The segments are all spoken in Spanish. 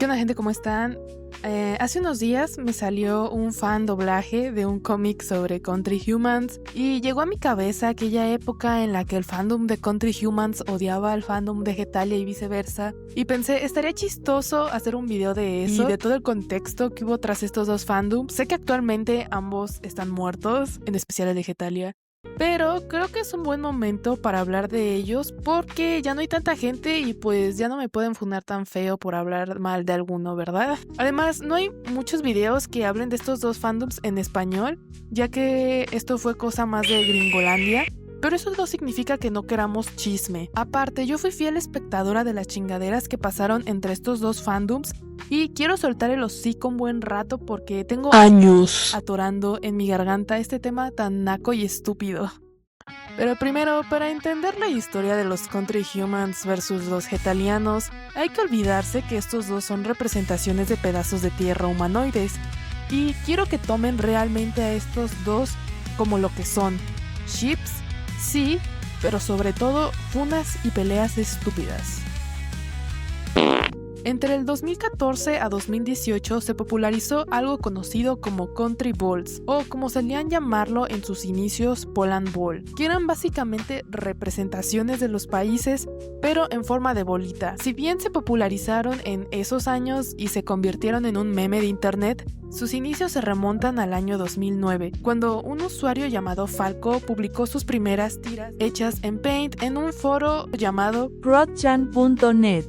¿Qué onda, gente? ¿Cómo están? Hace unos días me salió un fan doblaje de un cómic sobre Country Humans y llegó a mi cabeza aquella época en la que el fandom de Country Humans odiaba al fandom de Hetalia y viceversa, y pensé, estaría chistoso hacer un video de eso y de todo el contexto que hubo tras estos dos fandoms. Sé que actualmente ambos están muertos, en especial el de Hetalia, pero creo que es un buen momento para hablar de ellos porque ya no hay tanta gente y pues ya no me pueden funar tan feo por hablar mal de alguno, ¿verdad? Además, no hay muchos videos que hablen de estos dos fandoms en español, ya que esto fue cosa más de Gringolandia. Pero eso no significa que no queramos chisme. Aparte, yo fui fiel espectadora de las chingaderas que pasaron entre estos dos fandoms y quiero soltar el hocico un buen rato porque tengo años atorando en mi garganta este tema tan naco y estúpido. Pero primero, para entender la historia de los Country Humans versus los Hetalianos, hay que olvidarse que estos dos son representaciones de pedazos de tierra humanoides, y quiero que tomen realmente a estos dos como lo que son: ships, sí, pero sobre todo funas y peleas estúpidas. Entre el 2014 a 2018 se popularizó algo conocido como Country Balls, o como solían llamarlo en sus inicios, Poland Ball, que eran básicamente representaciones de los países, pero en forma de bolita. Si bien se popularizaron en esos años y se convirtieron en un meme de internet, sus inicios se remontan al año 2009, cuando un usuario llamado Falco publicó sus primeras tiras hechas en Paint en un foro llamado Protchan.net.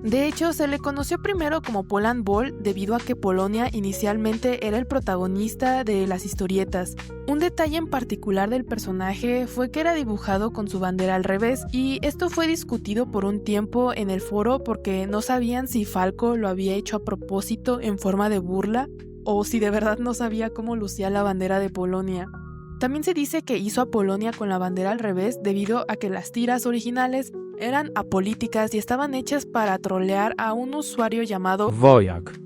De hecho, se le conoció primero como Poland Ball debido a que Polonia inicialmente era el protagonista de las historietas. Un detalle en particular del personaje fue que era dibujado con su bandera al revés, y esto fue discutido por un tiempo en el foro porque no sabían si Falco lo había hecho a propósito en forma de burla o si de verdad no sabía cómo lucía la bandera de Polonia. También se dice que hizo a Polonia con la bandera al revés debido a que las tiras originales eran apolíticas y estaban hechas para trolear a un usuario llamado Wojak.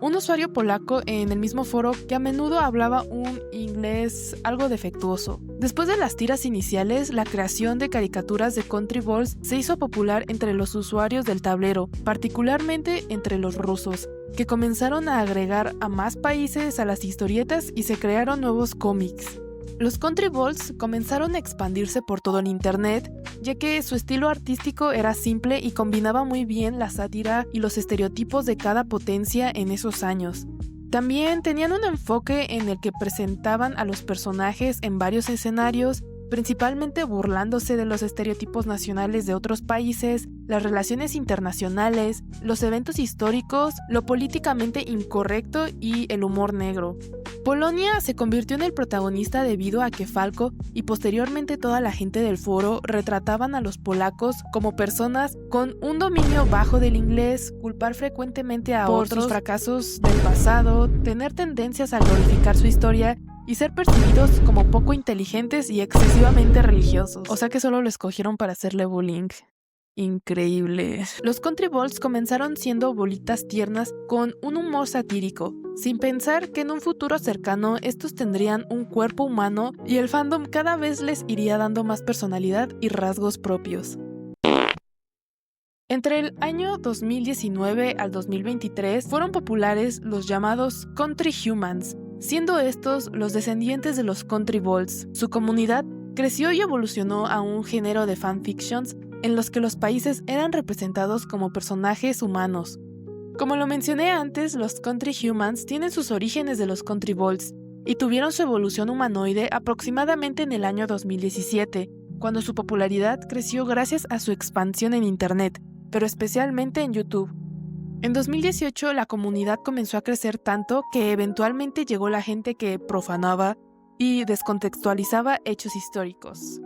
Un usuario polaco en el mismo foro que a menudo hablaba un inglés algo defectuoso. Después de las tiras iniciales, la creación de caricaturas de Country Balls se hizo popular entre los usuarios del tablero, particularmente entre los rusos, que comenzaron a agregar a más países a las historietas y se crearon nuevos cómics. Los Country Balls comenzaron a expandirse por todo el internet, ya que su estilo artístico era simple y combinaba muy bien la sátira y los estereotipos de cada potencia en esos años. También tenían un enfoque en el que presentaban a los personajes en varios escenarios, principalmente burlándose de los estereotipos nacionales de otros países, las relaciones internacionales, los eventos históricos, lo políticamente incorrecto y el humor negro. Polonia se convirtió en el protagonista debido a que Falco y posteriormente toda la gente del foro retrataban a los polacos como personas con un dominio bajo del inglés, culpar frecuentemente a otros por sus fracasos del pasado, tener tendencias a glorificar su historia y ser percibidos como poco inteligentes y excesivamente religiosos. O sea que solo lo escogieron para hacerle bullying. Increíble. Los Country Balls comenzaron siendo bolitas tiernas con un humor satírico, sin pensar que en un futuro cercano estos tendrían un cuerpo humano y el fandom cada vez les iría dando más personalidad y rasgos propios. Entre el año 2019 al 2023 fueron populares los llamados Country Humans, siendo estos los descendientes de los Country Balls. Su comunidad creció y evolucionó a un género de fanfictions en los que los países eran representados como personajes humanos. Como lo mencioné antes, los Country Humans tienen sus orígenes de los Country Balls y tuvieron su evolución humanoide aproximadamente en el año 2017, cuando su popularidad creció gracias a su expansión en internet, pero especialmente en YouTube. En 2018 la comunidad comenzó a crecer tanto que eventualmente llegó la gente que profanaba y descontextualizaba hechos históricos,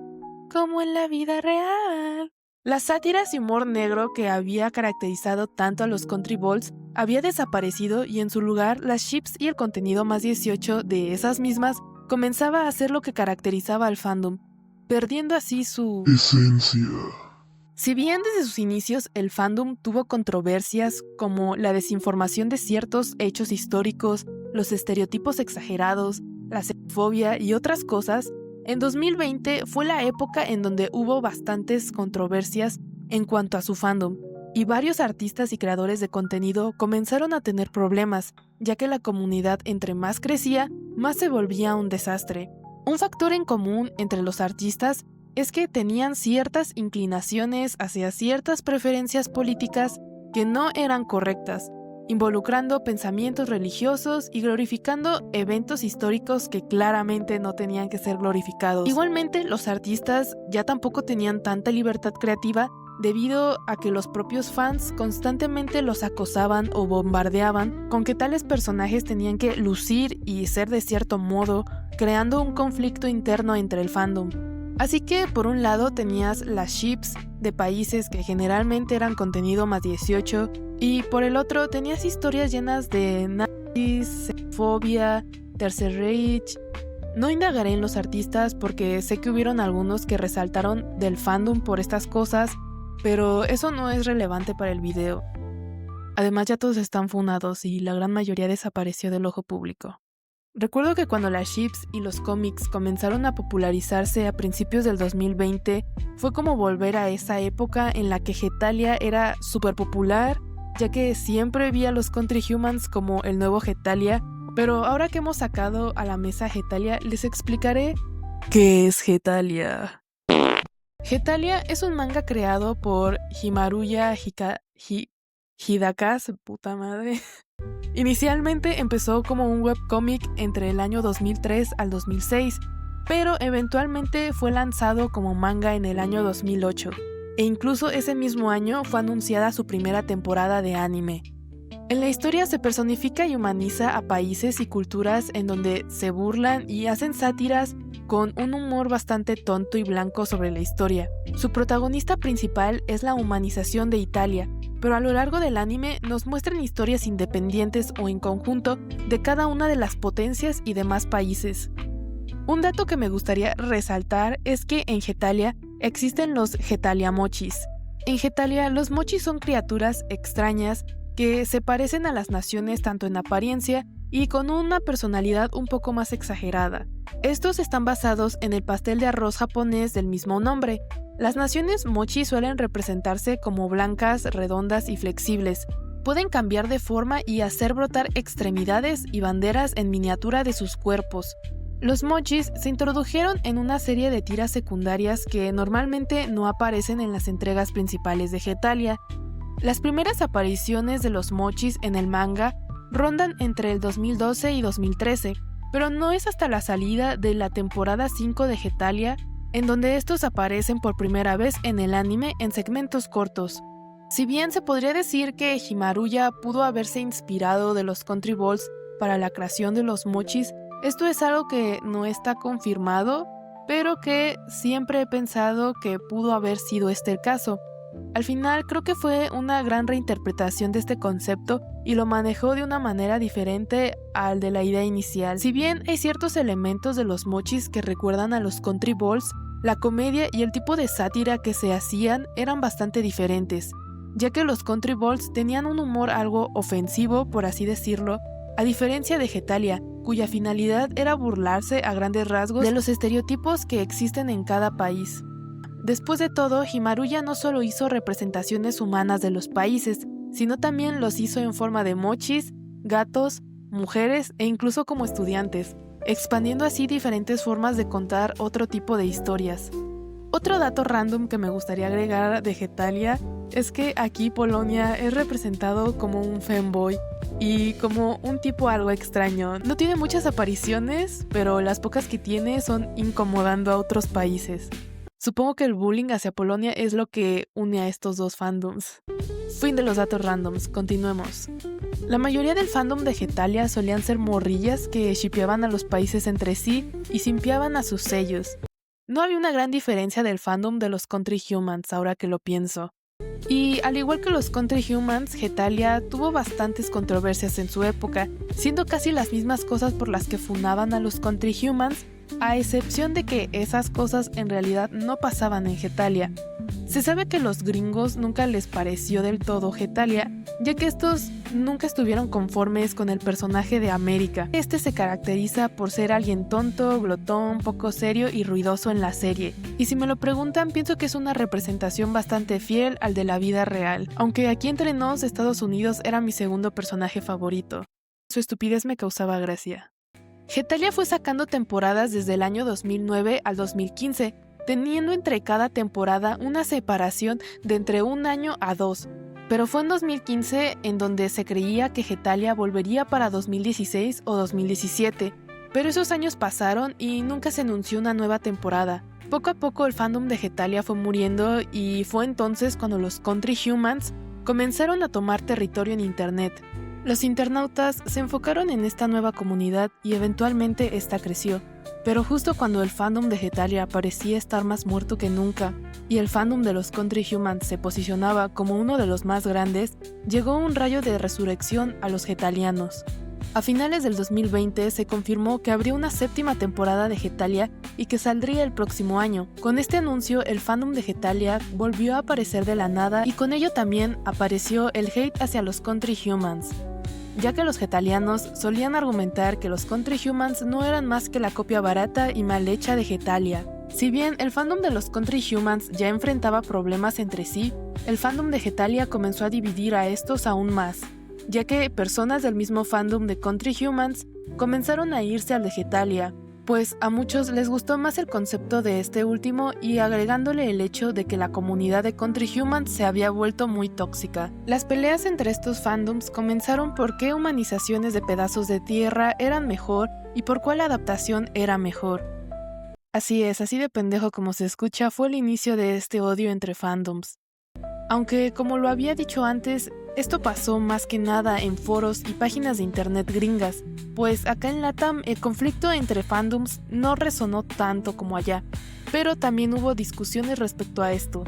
como en la vida real. Las sátiras y humor negro que había caracterizado tanto a los Country Balls había desaparecido y en su lugar las ships y el contenido más 18 de esas mismas comenzaba a ser lo que caracterizaba al fandom, perdiendo así su esencia. Si bien desde sus inicios el fandom tuvo controversias como la desinformación de ciertos hechos históricos, los estereotipos exagerados, la xenofobia y otras cosas, en 2020 fue la época en donde hubo bastantes controversias en cuanto a su fandom. y varios artistas y creadores de contenido comenzaron a tener problemas, ya que la comunidad entre más crecía, más se volvía un desastre. Un factor en común entre los artistas es que tenían ciertas inclinaciones hacia ciertas preferencias políticas que no eran correctas, involucrando pensamientos religiosos y glorificando eventos históricos que claramente no tenían que ser glorificados. Igualmente, los artistas ya tampoco tenían tanta libertad creativa debido a que los propios fans constantemente los acosaban o bombardeaban con que tales personajes tenían que lucir y ser de cierto modo, creando un conflicto interno entre el fandom. Así que por un lado tenías las ships de países que generalmente eran contenido más 18 y por el otro tenías historias llenas de nazis, xenofobia, Tercer Reich. No indagaré en los artistas porque sé que hubieron algunos que resaltaron del fandom por estas cosas, pero eso no es relevante para el video. Además ya todos están funados y la gran mayoría desapareció del ojo público. Recuerdo que cuando las ships y los cómics comenzaron a popularizarse a principios del 2020, fue como volver a esa época en la que Hetalia era súper popular, ya que siempre vi a los Country Humans como el nuevo Hetalia, pero ahora que hemos sacado a la mesa Hetalia, les explicaré qué es Hetalia. Hetalia es un manga creado por Himaruya Hidakase, puta madre. Inicialmente empezó como un webcómic entre el año 2003 al 2006, pero eventualmente fue lanzado como manga en el año 2008, e incluso ese mismo año fue anunciada su primera temporada de anime. En la historia se personifica y humaniza a países y culturas en donde se burlan y hacen sátiras con un humor bastante tonto y blanco sobre la historia. Su protagonista principal es la humanización de Italia, pero a lo largo del anime nos muestran historias independientes o en conjunto de cada una de las potencias y demás países. Un dato que me gustaría resaltar es que en Hetalia existen los Hetalia Mochis. En Hetalia los mochis son criaturas extrañas que se parecen a las naciones tanto en apariencia y con una personalidad un poco más exagerada. Estos están basados en el pastel de arroz japonés del mismo nombre. Las naciones mochi suelen representarse como blancas, redondas y flexibles. Pueden cambiar de forma y hacer brotar extremidades y banderas en miniatura de sus cuerpos. Los mochis se introdujeron en una serie de tiras secundarias que normalmente no aparecen en las entregas principales de Hetalia. Las primeras apariciones de los mochis en el manga rondan entre el 2012 y 2013, pero no es hasta la salida de la temporada 5 de Hetalia en donde estos aparecen por primera vez en el anime en segmentos cortos. Si bien se podría decir que Himaruya pudo haberse inspirado de los Country Balls para la creación de los mochis, esto es algo que no está confirmado, pero que siempre he pensado que pudo haber sido este el caso. Al final creo que fue una gran reinterpretación de este concepto y lo manejó de una manera diferente al de la idea inicial. Si bien hay ciertos elementos de los mochis que recuerdan a los Country Balls, la comedia y el tipo de sátira que se hacían eran bastante diferentes, ya que los Country Balls tenían un humor algo ofensivo, por así decirlo, a diferencia de Hetalia, cuya finalidad era burlarse a grandes rasgos de los estereotipos que existen en cada país. Después de todo, Himaruya no solo hizo representaciones humanas de los países, sino también los hizo en forma de mochis, gatos, mujeres e incluso como estudiantes, expandiendo así diferentes formas de contar otro tipo de historias. Otro dato random que me gustaría agregar de Hetalia es que aquí Polonia es representado como un femboy y como un tipo algo extraño. No tiene muchas apariciones, pero las pocas que tiene son incomodando a otros países. Supongo que el bullying hacia Polonia es lo que une a estos dos fandoms. Fin de los datos randoms, continuemos. La mayoría del fandom de Hetalia solían ser morrillas que shippeaban a los países entre sí y simpiaban a sus sellos. No había una gran diferencia del fandom de los Country Humans, ahora que lo pienso. Y al igual que los Country Humans, Hetalia tuvo bastantes controversias en su época, siendo casi las mismas cosas por las que funaban a los Country Humans, a excepción de que esas cosas en realidad no pasaban en Hetalia. Se sabe que a los gringos nunca les pareció del todo Hetalia, ya que estos nunca estuvieron conformes con el personaje de América. Este se caracteriza por ser alguien tonto, glotón, poco serio y ruidoso en la serie. Y si me lo preguntan, pienso que es una representación bastante fiel al de la vida real, aunque aquí entre nos, Estados Unidos era mi segundo personaje favorito. Su estupidez me causaba gracia. Hetalia fue sacando temporadas desde el año 2009 al 2015, teniendo entre cada temporada una separación de entre 1 año a 2, pero fue en 2015 en donde se creía que Hetalia volvería para 2016 o 2017, pero esos años pasaron y nunca se anunció una nueva temporada. Poco a poco el fandom de Hetalia fue muriendo y fue entonces cuando los Country Humans comenzaron a tomar territorio en internet. Los internautas se enfocaron en esta nueva comunidad y eventualmente esta creció, pero justo cuando el fandom de Hetalia parecía estar más muerto que nunca y el fandom de los Country Humans se posicionaba como uno de los más grandes, llegó un rayo de resurrección a los Hetalianos. A finales del 2020 se confirmó que habría una 7ª temporada de Hetalia y que saldría el próximo año. Con este anuncio, el fandom de Hetalia volvió a aparecer de la nada y con ello también apareció el hate hacia los Country Humans, ya que los Hetalianos solían argumentar que los Country Humans no eran más que la copia barata y mal hecha de Hetalia. Si bien el fandom de los Country Humans ya enfrentaba problemas entre sí, el fandom de Hetalia comenzó a dividir a estos aún más, ya que personas del mismo fandom de Country Humans comenzaron a irse al de Hetalia, pues a muchos les gustó más el concepto de este último y agregándole el hecho de que la comunidad de Country Humans se había vuelto muy tóxica. Las peleas entre estos fandoms comenzaron por qué humanizaciones de pedazos de tierra eran mejor y por cuál adaptación era mejor. Así es, así de pendejo como se escucha fue el inicio de este odio entre fandoms. Aunque, como lo había dicho antes, esto pasó más que nada en foros y páginas de internet gringas, pues acá en LATAM el conflicto entre fandoms no resonó tanto como allá, pero también hubo discusiones respecto a esto.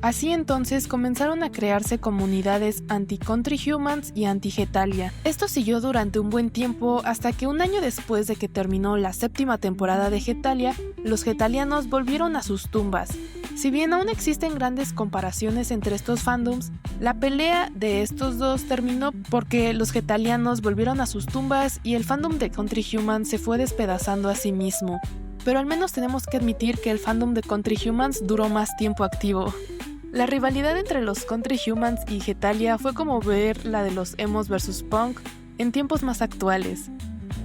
Así entonces comenzaron a crearse comunidades anti-Country Humans y anti-Hetalia. Esto siguió durante un buen tiempo hasta que 1 año después de que terminó la 7ª temporada de Hetalia, los Hetalianos volvieron a sus tumbas. Si bien aún existen grandes comparaciones entre estos fandoms, la pelea de estos dos terminó porque los Hetalianos volvieron a sus tumbas y el fandom de Country Humans se fue despedazando a sí mismo. Pero al menos tenemos que admitir que el fandom de Country Humans duró más tiempo activo. La rivalidad entre los Country Humans y Hetalia fue como ver la de los emos vs punk en tiempos más actuales.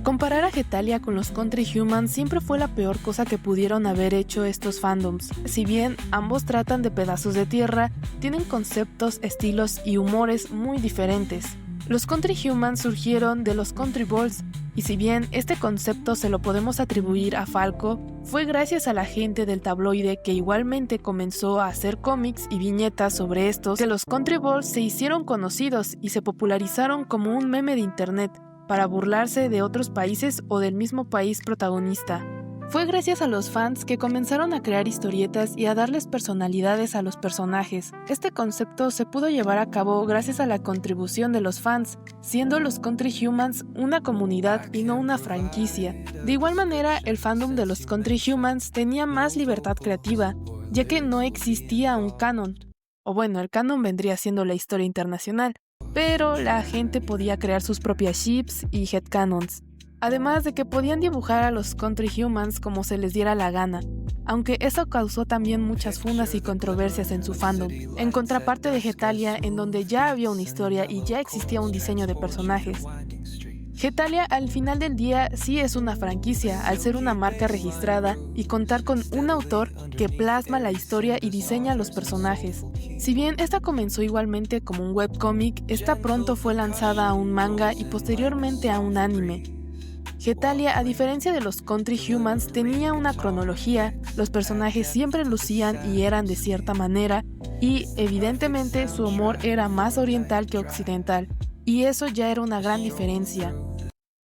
Comparar a Hetalia con los Country Humans siempre fue la peor cosa que pudieron haber hecho estos fandoms. Si bien ambos tratan de pedazos de tierra, tienen conceptos, estilos y humores muy diferentes. Los Country Humans surgieron de los Country Balls, y si bien este concepto se lo podemos atribuir a Falco, fue gracias a la gente del tabloide que igualmente comenzó a hacer cómics y viñetas sobre estos que los Country Balls se hicieron conocidos y se popularizaron como un meme de internet para burlarse de otros países o del mismo país protagonista. Fue gracias a los fans que comenzaron a crear historietas y a darles personalidades a los personajes. Este concepto se pudo llevar a cabo gracias a la contribución de los fans, siendo los Country Humans una comunidad y no una franquicia. De igual manera, el fandom de los Country Humans tenía más libertad creativa, ya que no existía un canon. O bueno, el canon vendría siendo la historia internacional, pero la gente podía crear sus propias ships y headcanons. Además de que podían dibujar a los Country Humans como se les diera la gana, aunque eso causó también muchas funas y controversias en su fandom, en contraparte de Hetalia, en donde ya había una historia y ya existía un diseño de personajes. Hetalia al final del día sí es una franquicia, al ser una marca registrada y contar con un autor que plasma la historia y diseña los personajes. Si bien esta comenzó igualmente como un webcómic, esta pronto fue lanzada a un manga y posteriormente a un anime. Hetalia, a diferencia de los Country Humans, tenía una cronología, los personajes siempre lucían y eran de cierta manera, y evidentemente su humor era más oriental que occidental, y eso ya era una gran diferencia.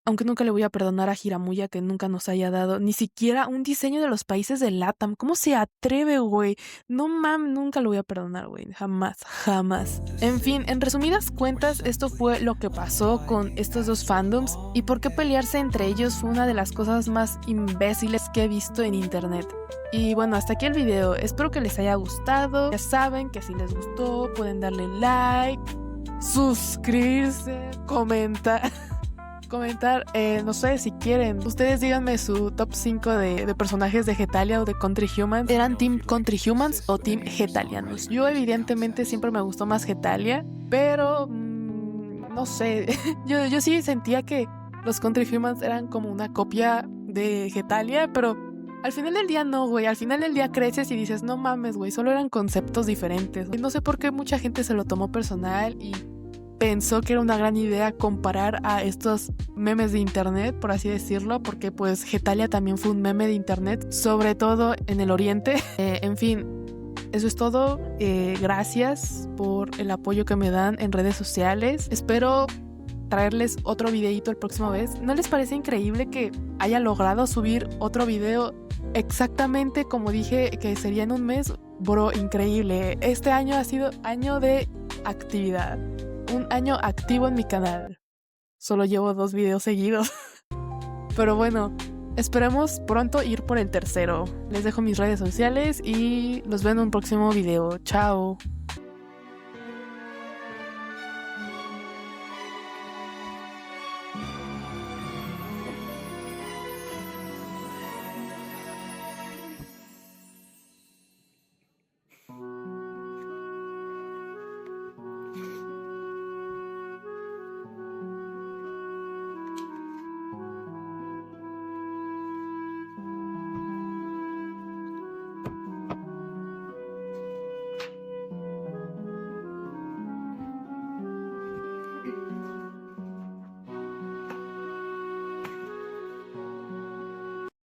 Aunque nunca le voy a perdonar a Hiramuya que nunca nos haya dado ni siquiera un diseño de los países de LATAM. ¿Cómo se atreve, güey? No mames, nunca lo voy a perdonar, güey. Jamás, jamás. En fin, en resumidas cuentas, esto fue lo que pasó con estos dos fandoms y por qué pelearse entre ellos fue una de las cosas más imbéciles que he visto en internet. Y bueno, hasta aquí el video. Espero que les haya gustado. Ya saben que si les gustó pueden darle like, suscribirse, comentar, no sé si quieren. Ustedes díganme su top 5 de personajes de Hetalia o de Country Humans. ¿Eran Team Country Humans o Team Hetalianos? Yo evidentemente siempre me gustó más Hetalia, pero no sé. yo sí sentía que los Country Humans eran como una copia de Hetalia, pero al final del día no, güey. Al final del día creces y dices, no mames, güey, solo eran conceptos diferentes. No sé por qué mucha gente se lo tomó personal y pensó que era una gran idea comparar a estos memes de internet, por así decirlo, porque pues Hetalia también fue un meme de internet, sobre todo en el oriente. En fin, eso es todo. Gracias por el apoyo que me dan en redes sociales. Espero traerles otro videito el próximo vez. ¿No les parece increíble que haya logrado subir otro video exactamente como dije que sería en un mes? Bro, increíble. Este año ha sido año de actividad. Un año activo en mi canal. Solo llevo 2 videos seguidos. Pero bueno, esperemos pronto ir por el tercero. Les dejo mis redes sociales y los veo en un próximo video. Chao.